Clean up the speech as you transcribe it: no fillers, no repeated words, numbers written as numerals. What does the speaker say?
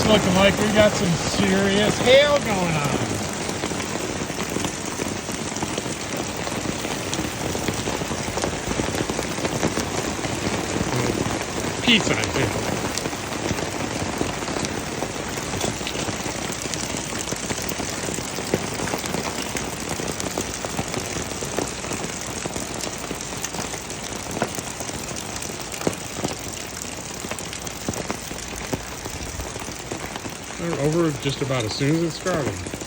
It's looking like we got some serious hail going on. Pizza, I think. They're over just about as soon as it started.